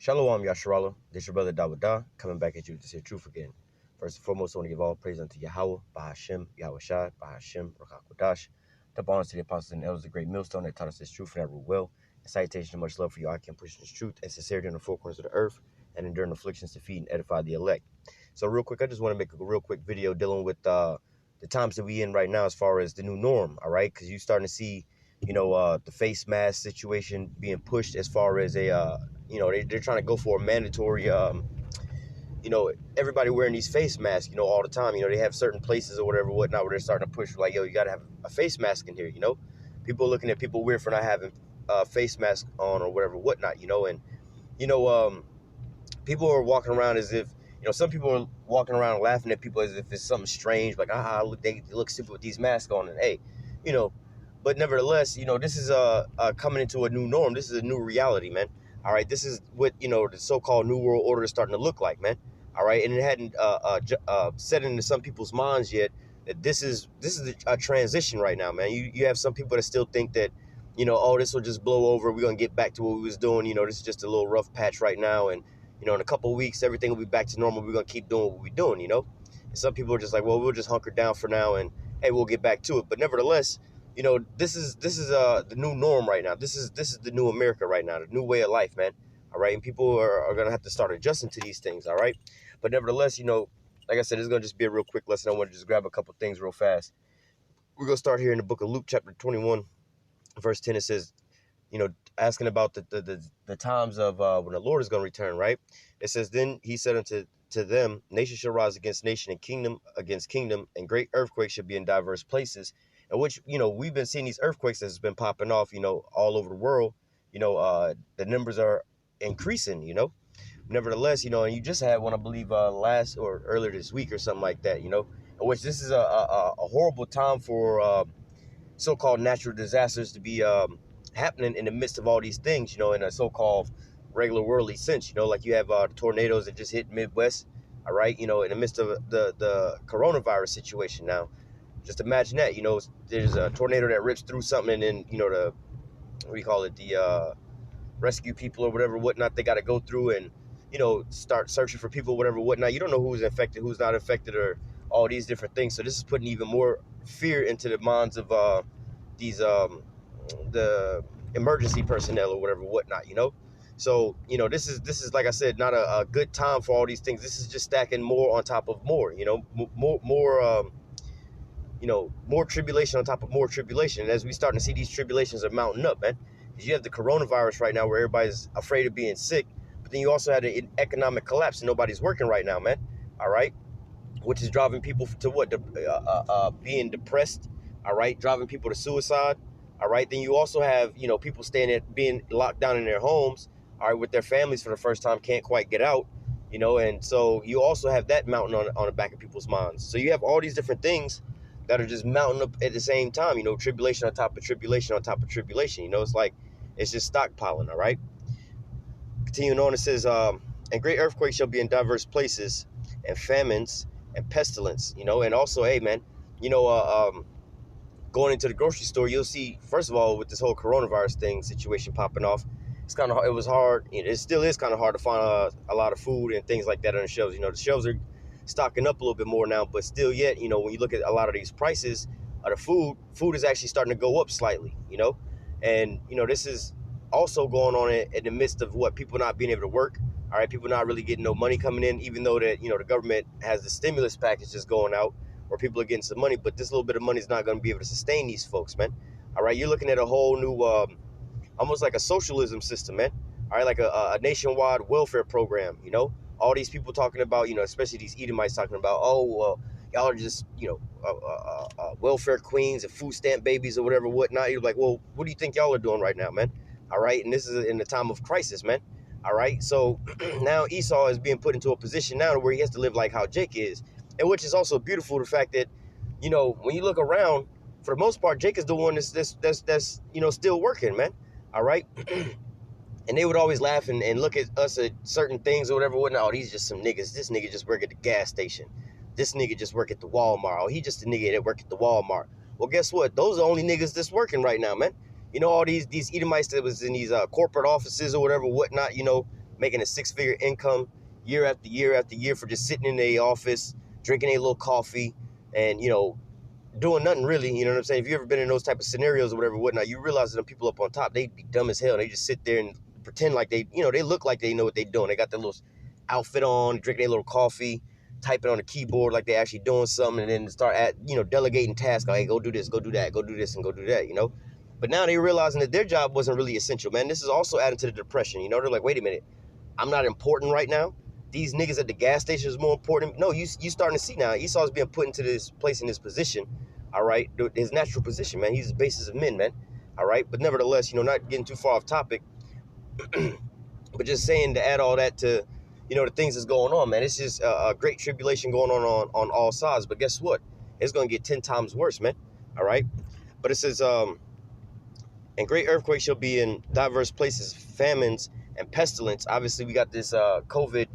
Shalom Yasharala, this your brother Dawada, coming back at you to say truth again. First and foremost, I want to give all praise unto Yahweh, Bahashem, Yahweh Shai, Bahashem, Rakakwadash. Double honors to the apostles and elders, the great millstone that taught us this truth and that rule well. And citation and much love for you, I can push this truth and sincerity in the four corners of the earth and enduring afflictions to feed and edify the elect. So real quick, I just want to make a real quick video dealing with the times that we in right now as far as the new norm, all right? Because you're starting to see, the face mask situation being pushed as far as they're trying to go for a mandatory, everybody wearing these face masks, all the time. They have certain places or whatnot, where they're starting to push, like, yo, you got to have a face mask in here, People looking at people weird for not having a face mask on or whatnot, people are walking around as if, some people are walking around laughing at people as if it's something strange, like, they look stupid with these masks on, and hey, but nevertheless, this is coming into a new norm. This is a new reality, man. All right, this is what the so-called new world order is starting to look like, man. All right, and it hadn't set into some people's minds yet that this is a transition right now, man. You have some people that still think that, this will just blow over. We're gonna get back to what we was doing. This is just a little rough patch right now, and in a couple of weeks everything will be back to normal. We're gonna keep doing what we're doing, And some people are just like, well, we'll just hunker down for now, and hey, we'll get back to it. But nevertheless, this is the new norm right now. This is the new America right now, the new way of life, man. All right, and people are gonna have to start adjusting to these things. All right, but nevertheless, like I said, it's gonna just be a real quick lesson. I want to just grab a couple things real fast. We're gonna start here in the book of Luke, chapter 21, verse 10. It says, asking about the times of when the Lord is gonna return. Right? It says, then he said unto them, nation shall rise against nation, and kingdom against kingdom, and great earthquakes shall be in diverse places. In which, we've been seeing these earthquakes that's been popping off, all over the world. The numbers are increasing, Nevertheless, and you just had one, I believe, last or earlier this week or something like that, in which this is a horrible time for so-called natural disasters to be happening in the midst of all these things, in a so-called regular worldly sense, like you have the tornadoes that just hit Midwest, all right, in the midst of the coronavirus situation now. Just imagine that, there's a tornado that rips through something, and then, the rescue people or whatnot, they got to go through and, start searching for people, whatnot. You don't know who's infected, who's not infected, or all these different things. So this is putting even more fear into the minds of the emergency personnel or whatnot, So, this is like I said, not a good time for all these things. This is just stacking more on top of more, more tribulation on top of more tribulation. And as we starting to see, these tribulations are mounting up, man. Because you have the coronavirus right now where everybody's afraid of being sick. But then you also had an economic collapse and nobody's working right now, man. All right. Which is driving people to what? Being depressed. All right. Driving people to suicide. All right. Then you also have, people being locked down in their homes. All right. With their families for the first time, can't quite get out. And so you also have that mounting on the back of people's minds. So you have all these different things that are just mounting up at the same time, tribulation on top of tribulation on top of tribulation. It's like, it's just stockpiling, all right? Continuing on, it says, and great earthquakes shall be in diverse places, and famines and pestilence, and also, hey, man, going into the grocery store, you'll see, first of all, with this whole coronavirus situation popping off, it was hard, it still is kind of hard to find a lot of food and things like that on the shelves. The shelves are stocking up a little bit more now, but still yet, when you look at a lot of these prices of the food is actually starting to go up slightly, and, this is also going on in the midst of people not being able to work, all right, people not really getting no money coming in, even though that, the government has the stimulus packages going out where people are getting some money, but this little bit of money is not going to be able to sustain these folks, man, all right, you're looking at a whole new, almost like a socialism system, man, all right, like a nationwide welfare program, all these people talking about, especially these Edomites talking about, oh, well, y'all are just, welfare queens and food stamp babies or whatnot. You're like, well, what do you think y'all are doing right now, man? All right. And this is in the time of crisis, man. All right. So now Esau is being put into a position now where he has to live like how Jake is. And which is also beautiful, the fact that, when you look around, for the most part, Jake is the one that's still working, man. All right. And they would always laugh and look at us at certain things or whatnot. Oh, these just some niggas. This nigga just work at the gas station. This nigga just work at the Walmart. Oh, he just a nigga that work at the Walmart. Well, guess what? Those are the only niggas that's working right now, man. All these Edomites that was in these corporate offices or whatnot, making a six-figure income year after year after year for just sitting in the office, drinking a little coffee, and, doing nothing really. You know what I'm saying? If you ever been in those type of scenarios or whatever, whatnot, you realize that the people up on top, they be dumb as hell. They just sit there and pretend like they look like they know what they're doing. They got their little outfit on, drinking a little coffee, typing on the keyboard like they're actually doing something, and then start delegating tasks. Like, hey, go do this, go do that, go do this, and go do that. But now they realizing that their job wasn't really essential, man. This is also adding to the depression. They're like, wait a minute, I'm not important right now. These niggas at the gas station is more important. No, you starting to see now. Esau's being put into this place, in this position, all right? His natural position, man. He's the basis of men, man, all right? But nevertheless, not getting too far off topic, but just saying to add all that to, the things that's going on, man. It's just a great tribulation going on all sides. But guess what? It's going to get 10 times worse, man, all right? But it says, and great earthquakes shall be in diverse places, famines and pestilence. Obviously, we got this COVID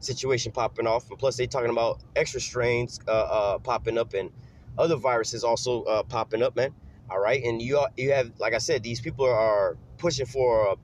situation popping off, and plus they talking about extra strains popping up and other viruses also popping up, man. All right, and you have, like I said, these people are pushing for a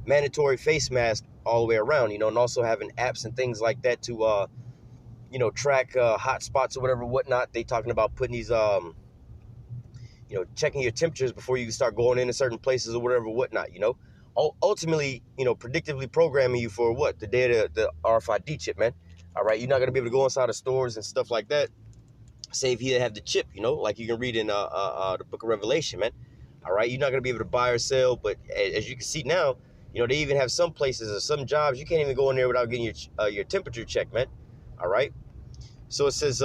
mandatory face mask all the way around, and also having apps and things like that to track hot spots or whatever, whatnot. They talking about putting these checking your temperatures before you start going into certain places or whatever, whatnot. Ultimately, predictively programming you for what? The day of the RFID chip, man. All right, you're not going to be able to go inside of stores and stuff like that. Say if you have the chip, like you can read in the book of Revelation, man. All right, you're not going to be able to buy or sell, but as you can see now, they even have some places or some jobs you can't even go in there without getting your temperature checked, man. All right, so it says,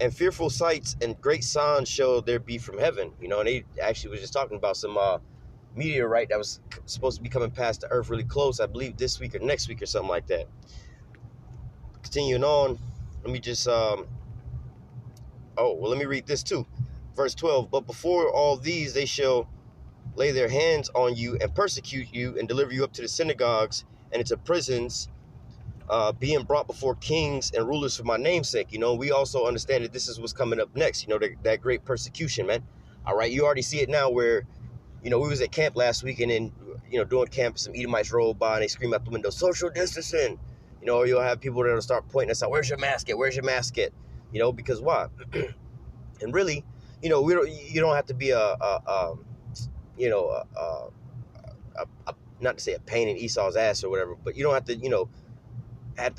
and fearful sights and great signs shall there be from heaven. And they actually was just talking about some meteorite that was supposed to be coming past the earth really close, I believe this week or next week or something like that. Continuing on, let me just, let me read this too. Verse 12, but before all these they shall lay their hands on you and persecute you and deliver you up to the synagogues and into prisons, being brought before kings and rulers for my name's sake. We also understand that this is what's coming up next, that great persecution, man. All right, you already see it now where, we was at camp last week, and then, doing camp, some Edomites roll by and they scream out the window, social distancing. Or you'll have people that'll start pointing us out, where's your mask at? Where's your mask at? Because why? And really, you don't have to be not to say a pain in Esau's ass or whatever, but you don't have to,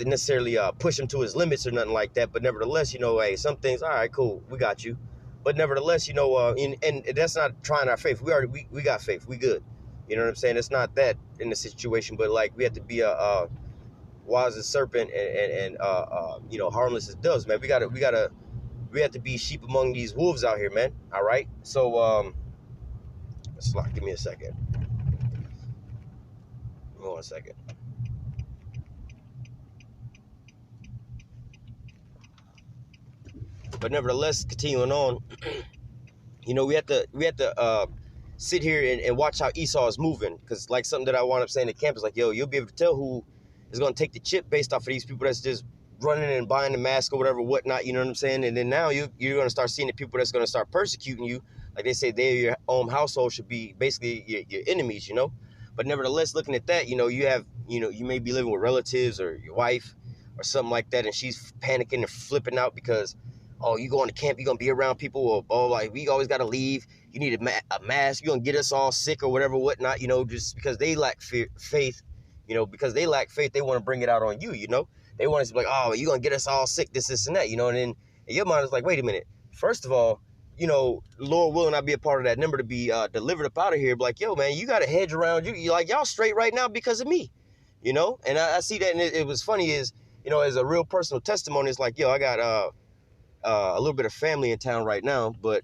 necessarily push him to his limits or nothing like that. But nevertheless, hey, some things, all right, cool, we got you. But nevertheless, and that's not trying our faith. We got faith. We good. You know what I'm saying? It's not that in the situation, but like we have to be wise as serpent and harmless as doves, man. We have to be sheep among these wolves out here, man. All right. So give me a second. Give me 1 second. But nevertheless, continuing on, we have to sit here and watch how Esau is moving, because like something that I wound up saying at camp is like, yo, you'll be able to tell who is going to take the chip based off of these people that's just running and buying the mask or whatever, whatnot. You know what I'm saying? And then now you're going to start seeing the people that's going to start persecuting you. Like they say, your own household should be basically your enemies, But nevertheless, looking at that, you may be living with relatives or your wife or something like that, and she's panicking and flipping out because, oh, you going to camp, you're going to be around people, or, oh, like, we always got to leave. You need a mask. You're going to get us all sick or whatever, whatnot, just because they lack faith, because they lack faith, they want to bring it out on you, They want to be like, oh, you're going to get us all sick, this, and that, and then in your mind is like, wait a minute. First of all, Lord willing, I'll be a part of that number to be delivered up out of here. But like, yo, man, you got a hedge around you. You like, y'all straight right now because of me, And I see that, and it was funny is, as a real personal testimony, it's like, yo, I got a little bit of family in town right now, but,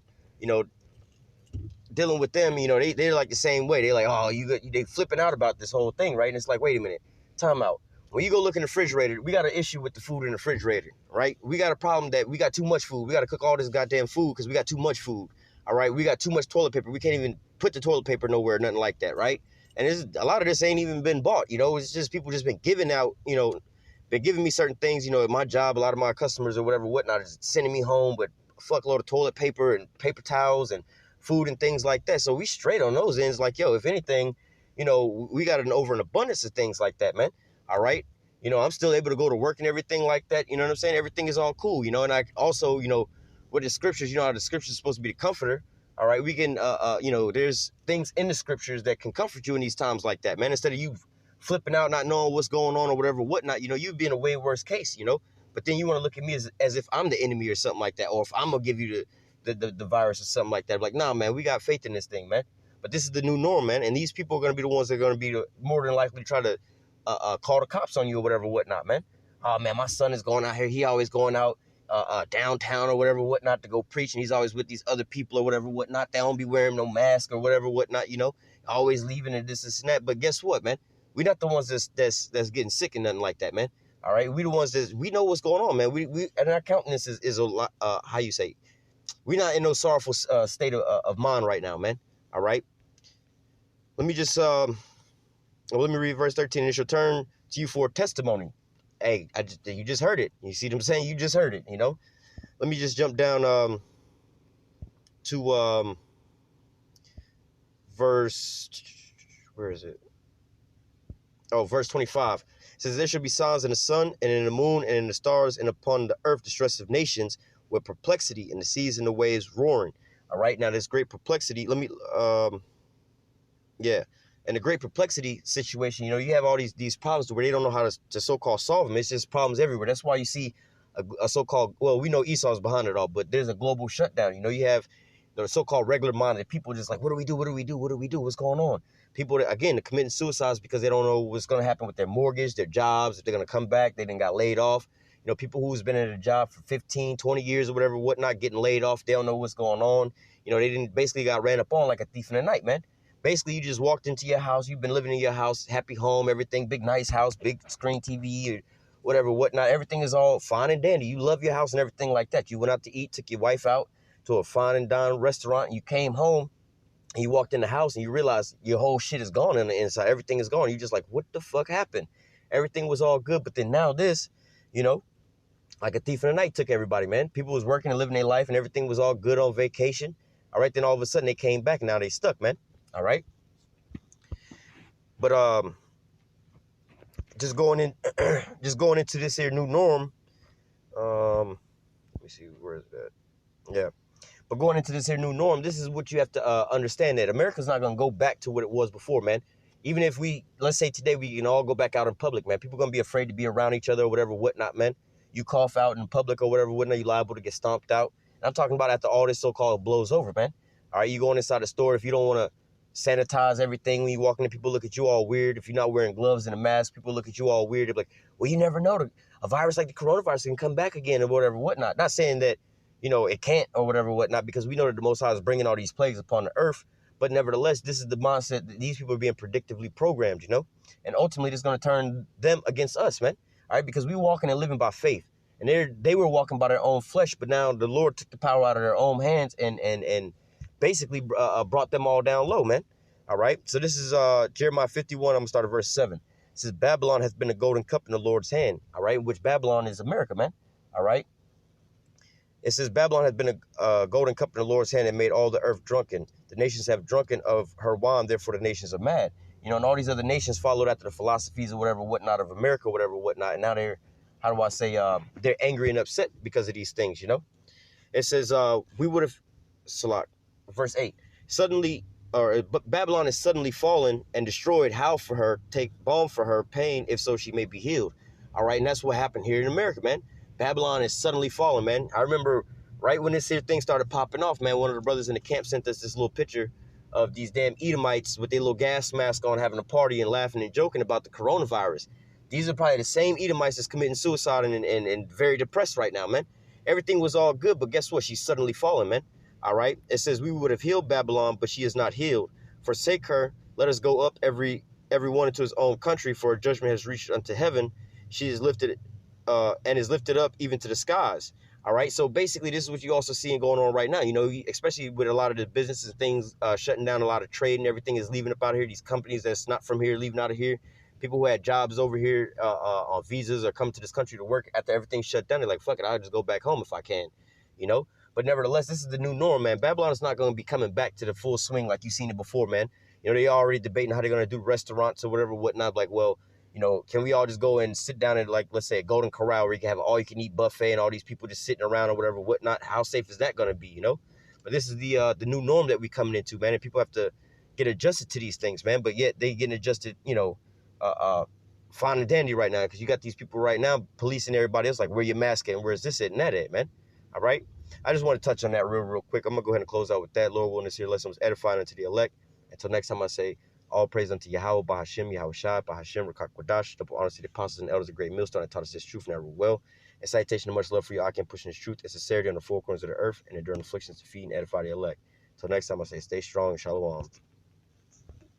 dealing with them, they're like the same way. They're like, oh, they flipping out about this whole thing, right? And it's like, wait a minute, time out. When you go look in the refrigerator, we got an issue with the food in the refrigerator, right? We got a problem that we got too much food. We got to cook all this goddamn food because we got too much food, all right? We got too much toilet paper. We can't even put the toilet paper nowhere, nothing like that, right? And a lot of this ain't even been bought, It's just people just been giving out, been giving me certain things, at my job. A lot of my customers or whatever, whatnot, is sending me home with a fuckload of toilet paper and paper towels and food and things like that. So we straight on those ends, like, yo, if anything, we got an over an abundance of things like that, man. All right. I'm still able to go to work and everything like that. You know what I'm saying? Everything is all cool, and I also, with the scriptures, how the scriptures is supposed to be the comforter. All right. We can, there's things in the scriptures that can comfort you in these times like that, man. Instead of you flipping out, not knowing what's going on or whatever, whatnot, you'd be in a way worse case, but then you want to look at me as if I'm the enemy or something like that, or if I'm going to give you the virus or something like that. Like, nah, man, we got faith in this thing, man. But this is the new norm, man. And these people are going to be the ones that are going to be more than likely to try to call the cops on you or whatever, whatnot, man. Oh, man, my son is going out here. He always going out downtown or whatever, whatnot, to go preach. And he's always with these other people or whatever, whatnot. They don't be wearing no mask or whatever, whatnot, always leaving and this and that. But guess what, man? We're not the ones that's getting sick and nothing like that, man. All right, we the ones we know what's going on, man. We and our countenance is a lot. How you say? We're not in no sorrowful state of mind right now, man. All right. Let me just let me read verse 13. And it shall turn to you for a testimony. Hey, you just heard it. You see what I'm saying? You just heard it. Let me just jump down to verse. Where is it? Oh, verse 25. It says, there shall be signs in the sun and in the moon and in the stars and upon the earth distress of nations with perplexity and the seas and the waves roaring. All right. Now, this great perplexity. Let me, yeah. And the great perplexity situation, you have all these problems where they don't know how to so-called solve them. It's just problems everywhere. That's why you see a so-called, well, we know Esau's behind it all, but there's a global shutdown. You have the so-called regular-minded people just like, what do we do? What do we do? What do we do? What's going on? People, again, are committing suicides because they don't know what's going to happen with their mortgage, their jobs, if they're going to come back, they didn't got laid off. People who's been in a job for 15, 20 years or whatever, whatnot, getting laid off, they don't know what's going on. They basically got ran up on like a thief in the night, man. Basically, you just walked into your house, you've been living in your house, happy home, everything, big, nice house, big screen TV or whatever, whatnot. Everything is all fine and dandy. You love your house and everything like that. You went out to eat, took your wife out to a fine and dine restaurant, and you came home. And you walked in the house and you realized your whole shit is gone on the inside. Everything is gone. You just like, what the fuck happened? Everything was all good. But then now this, like a thief in the night took everybody, man. People was working and living their life and everything was all good on vacation. All right. Then all of a sudden they came back and now they stuck, man. All right. But just going into this here new norm. Let me see, where is that? Yeah. But going into this here new norm, this is what you have to understand, that America's not going to go back to what it was before, man. Even if let's say today we can all go back out in public, man. People are going to be afraid to be around each other or whatever, whatnot, man. You cough out in public or whatever, whatnot, you're liable to get stomped out. And I'm talking about after all this so-called blows over, man. All right, you going inside the store, if you don't want to sanitize everything when you walk in, people look at you all weird. If you're not wearing gloves and a mask, people look at you all weird. They're like, well, you never know. A virus like the coronavirus can come back again or whatever, whatnot. Not saying that, it can't or whatever, whatnot, because we know that the Most High is bringing all these plagues upon the earth. But nevertheless, this is the mindset that these people are being predictively programmed, and ultimately it's going to turn them against us, man. All right, because we walking and living by faith, and they were walking by their own flesh, but now the Lord took the power out of their own hands and basically brought them all down low, man. All right, so this is Jeremiah 51. I'm gonna start at verse 7. It says, Babylon has been a golden cup in the Lord's hand. All right, which Babylon is America, man. All right. It says, Babylon has been a golden cup in the Lord's hand and made all the earth drunken. The nations have drunken of her wine, therefore the nations are mad. And all these other nations followed after the philosophies or whatever, whatnot of America, whatever, whatnot. And now they're, they're angry and upset because of these things, It says, we would have, Salat, verse 8, but Babylon is suddenly fallen and destroyed. How for her, take balm for her pain, if so she may be healed. All right, and that's what happened here in America, man. Babylon is suddenly falling, man. I remember right when this here thing started popping off, man, one of the brothers in the camp sent us this little picture of these damn Edomites with their little gas mask on, having a party and laughing and joking about the coronavirus. These are probably the same Edomites that's committing suicide and very depressed right now, man. Everything was all good, but guess what? She's suddenly falling, man. All right. It says, we would have healed Babylon, but she is not healed. Forsake her. Let us go up every one into his own country, for her judgment has reached unto heaven. She is lifted and is lifted up even to the skies. All right. So basically, this is what you also seeing going on right now. Especially with a lot of the businesses and things shutting down, a lot of trade and everything is leaving up out of here. These companies that's not from here leaving out of here. People who had jobs over here on visas or come to this country to work after everything shut down. They're like, fuck it, I'll just go back home if I can, But nevertheless, this is the new norm, man. Babylon is not going to be coming back to the full swing like you've seen it before, man. You know, they already debating how they're gonna do restaurants or whatever, whatnot. Like, well, you know, can we all just go and sit down at, like, let's say a Golden Corral where you can have all you can eat buffet and all these people just sitting around or whatever, whatnot? How safe is that gonna be? You know, but this is the new norm that we coming into, man, and people have to get adjusted to these things, man. But yet they getting adjusted, you know, fine and dandy right now, because you got these people right now policing everybody else, like, where your mask at and where's this at and that at, man. All right. I just want to touch on that real quick. I'm gonna go ahead and close out with that. Lord willing, this here lesson was edifying unto the elect. Until next time, I say all praise unto Yahweh, Bahashim, Yahweh Shai, Bahashim, Rakak Kwadash, double honor to the apostles and elders of Great Millstone that taught us this truth and that rule well. And citation of much love for you, I can push in this truth and sincerity on the four corners of the earth and enduring afflictions to feed and edify the elect. Until next time, I say stay strong and shalom.